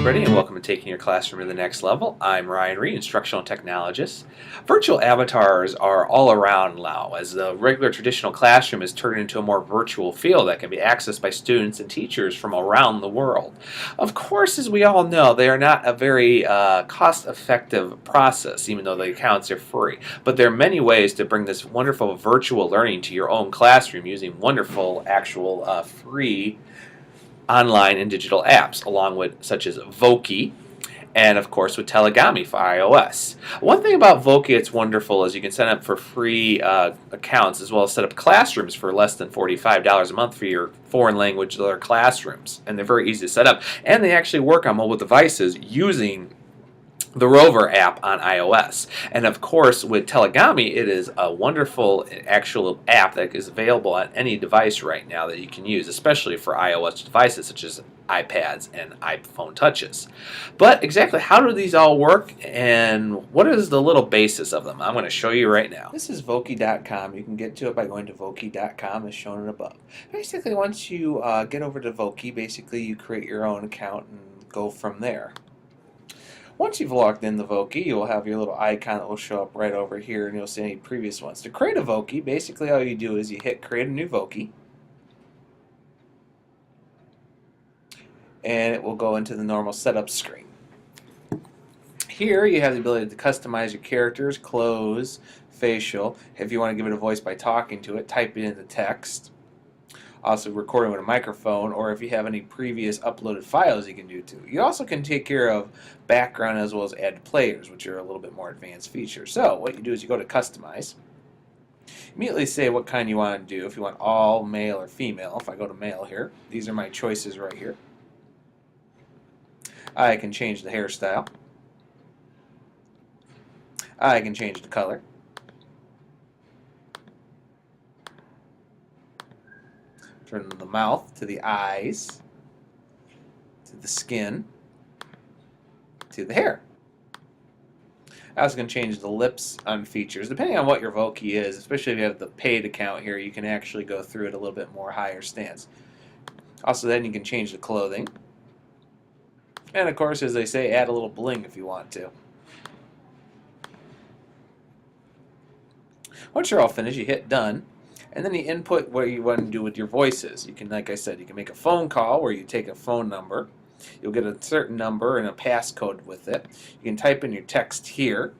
everybody, and welcome to Taking Your Classroom to the Next Level. I'm Ryan Reed, Instructional Technologist. Virtual avatars are all around now, as the regular traditional classroom is turned into a more virtual field that can be accessed by students and teachers from around the world. Of course, as we all know, they are not a very cost-effective process, even though the accounts are free. But there are many ways to bring this wonderful virtual learning to your own classroom using wonderful, actual, free online and digital apps, along with such as Voki, and of course with Telegami for iOS. One thing about Voki that's wonderful is you can sign up for free accounts as well as set up classrooms for less than $45 a month for your foreign language or classrooms. And they're very easy to set up. And they actually work on mobile devices using the Rover app on iOS. And of course, with Telegami, it is a wonderful actual app that is available on any device right now that you can use, especially for iOS devices such as iPads and iPhone touches. But exactly how do these all work and what is the little basis of them? I'm going to show you right now. This is Voki.com. You can get to it by going to Voki.com as shown above. Basically, once you get over to Voki, basically you create your own account and go from there. Once you've logged in the Voki, you'll have your little icon that will show up right over here, and you'll see any previous ones. To create a Voki, basically all you do is you hit Create a New Voki, and it will go into the normal setup screen. Here you have the ability to customize your characters, clothes, facial. If you want to give it a voice by talking to it, type it into text. Also recording with a microphone, or if you have any previous uploaded files you can do too. You also can take care of background as well as add players, which are a little bit more advanced features. So what you do is you go to Customize. Immediately say what kind you want to do, if you want all, male, or female. If I go to male here, these are my choices right here. I can change the hairstyle. I can change the color. Turn the mouth to the eyes, to the skin, to the hair. I was going to change the lips on features. Depending on what your Voki is, especially if you have the paid account here, you can actually go through it a little bit more higher stance. Also, then you can change the clothing. And of course, as they say, add a little bling if you want to. Once you're all finished, you hit Done. And then you input what you want to do with your voices. You can, like I said, you can make a phone call where you take a phone number. You'll get a certain number and a passcode with it. You can type in your text here.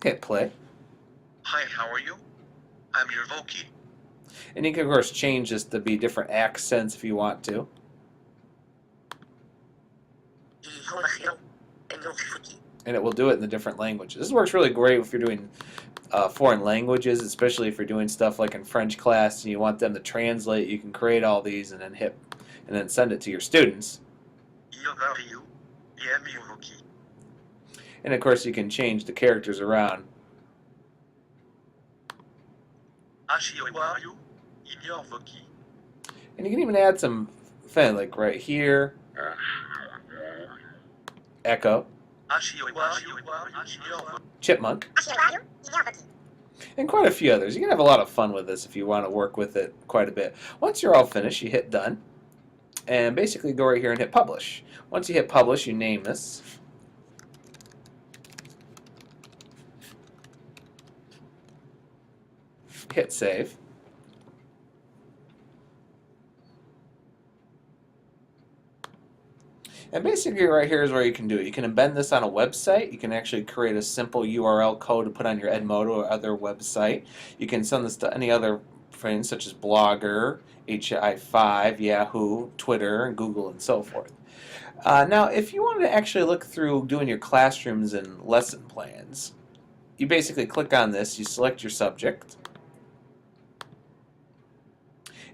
Hit play. Hi, how are you? I'm your Voki. And you can, of course, change this to be different accents if you want to. And it will do it in the different languages. This works really great if you're doing foreign languages, especially if you're doing stuff like in French class and you want them to translate. You can create all these and then send it to your students. And of course, you can change the characters around. And you can even add some, like right here, echo, chipmunk, and quite a few others. You can have a lot of fun with this if you want to work with it quite a bit. Once you're all finished, you hit Done, and basically go right here and hit Publish. Once you hit Publish, you name this. Hit Save. And basically right here is where you can do it. You can embed this on a website. You can actually create a simple URL code to put on your Edmodo or other website. You can send this to any other things such as Blogger, HI5, Yahoo, Twitter, and Google, and so forth. Now, if you want to actually look through doing your classrooms and lesson plans, you basically click on this, you select your subject,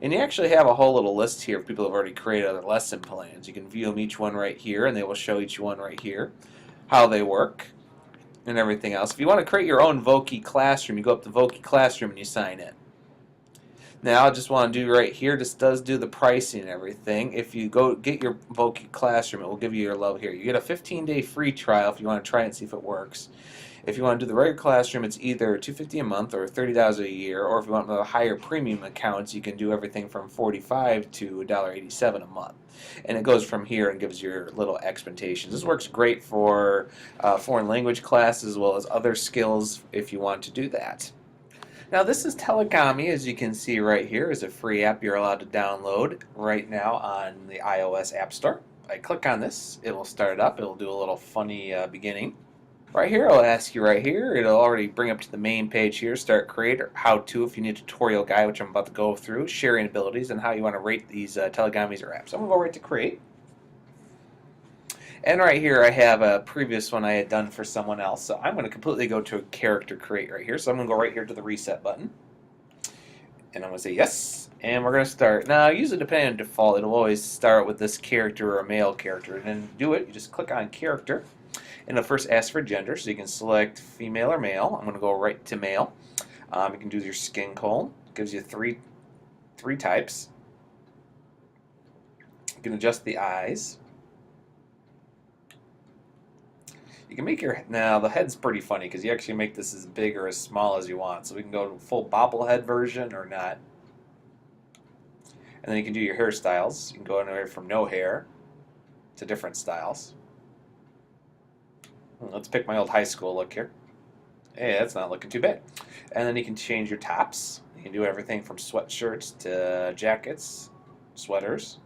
and you actually have a whole little list here of people who have already created other lesson plans. You can view them each one right here, and they will show each one right here, how they work, and everything else. If you want to create your own Voki classroom, you go up to Voki Classroom and you sign in. Now, I just want to do right here, this does do the pricing and everything. If you go get your Voki Classroom, it will give you your level here. You get a 15-day free trial if you want to try it and see if it works. If you want to do the regular classroom, it's either $250 a month or $30 a year, or if you want the higher premium accounts, you can do everything from $45 to $1.87 a month. And it goes from here and gives your little expectations. This works great for foreign language classes as well as other skills if you want to do that. Now this is Telegami, as you can see right here, is a free app you're allowed to download right now on the iOS App Store. I click on this, it will start it up, it will do a little funny beginning. Right here, it'll ask you right here, it'll already bring up to the main page here, start creator, how to if you need a tutorial guide, which I'm about to go through, sharing abilities, and how you want to rate these Telegamis or apps. So I'm going to go right to create. And right here I have a previous one I had done for someone else. So I'm going to completely go to a character create right here. So I'm going to go right here to the reset button. And I'm going to say yes. And we're going to start. Now usually depending on default, it'll always start with this character or a male character. And then do it, you just click on character. And it'll first ask for gender. So you can select female or male. I'm going to go right to male. You can do your skin color. It gives you three types. You can adjust the eyes. You can make your, now the head's pretty funny because you actually make this as big or as small as you want. So we can go to full bobblehead version or not. And then you can do your hairstyles. You can go anywhere from no hair to different styles. Let's pick my old high school look here. Hey, that's not looking too bad. And then you can change your tops. You can do everything from sweatshirts to jackets, sweaters,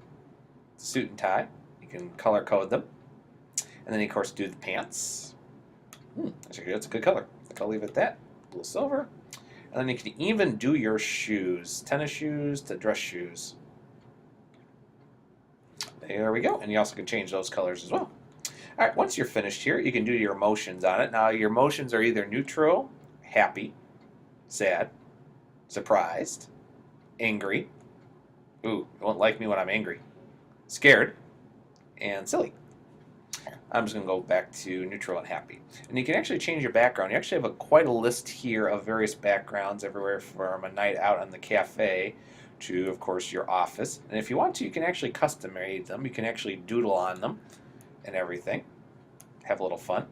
suit and tie. You can color code them. And then, of course, do the pants. That's a good color. I think I'll leave it at that. Blue silver. And then you can even do your shoes. Tennis shoes to dress shoes. There we go. And you also can change those colors as well. All right, once you're finished here, you can do your emotions on it. Now, your emotions are either neutral, happy, sad, surprised, angry. Ooh, you won't like me when I'm angry. Scared, and silly. I'm just going to go back to neutral and happy. And you can actually change your background. You actually have quite a list here of various backgrounds everywhere from a night out on the cafe to, of course, your office. And if you want to, you can actually custom made them. You can actually doodle on them and everything. Have a little fun.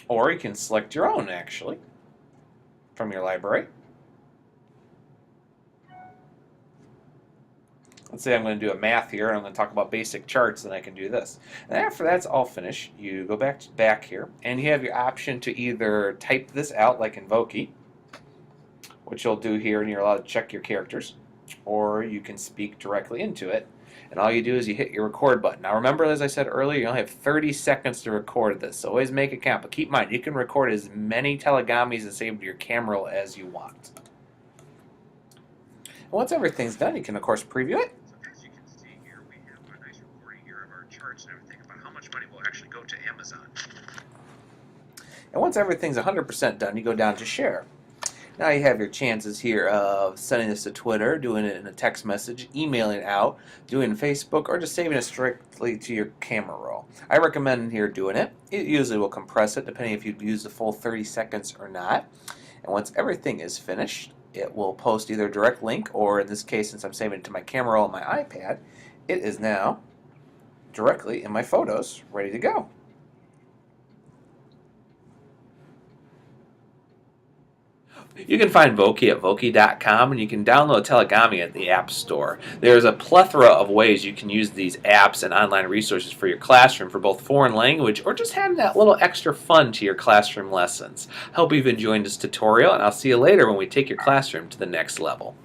Or you can select your own, actually, from your library. Let's say I'm going to do a math here, and I'm going to talk about basic charts, then I can do this. And after that's all finished, you go back here, and you have your option to either type this out, like in Voki, which you'll do here, and you're allowed to check your characters, or you can speak directly into it. And all you do is you hit your record button. Now remember, as I said earlier, you only have 30 seconds to record this, so always make it count. But keep in mind, you can record as many Telegamis and save to your camera roll as you want. And once everything's done, you can, of course, preview it. So as you can see here, we have a nice recording here of our charts and everything about how much money will actually go to Amazon. And once everything's 100% done, you go down to share. Now you have your chances here of sending this to Twitter, doing it in a text message, emailing it out, doing it in Facebook, or just saving it strictly to your camera roll. I recommend here doing it. It usually will compress it, depending if you've used the full 30 seconds or not. And once everything is finished, it will post either a direct link, or in this case, since I'm saving it to my camera roll on my iPad, it is now directly in my photos, ready to go. You can find Voki at Voki.com, and you can download Telegami at the App Store. There's a plethora of ways you can use these apps and online resources for your classroom for both foreign language or just having that little extra fun to your classroom lessons. I hope you've enjoyed this tutorial, and I'll see you later when we take your classroom to the next level.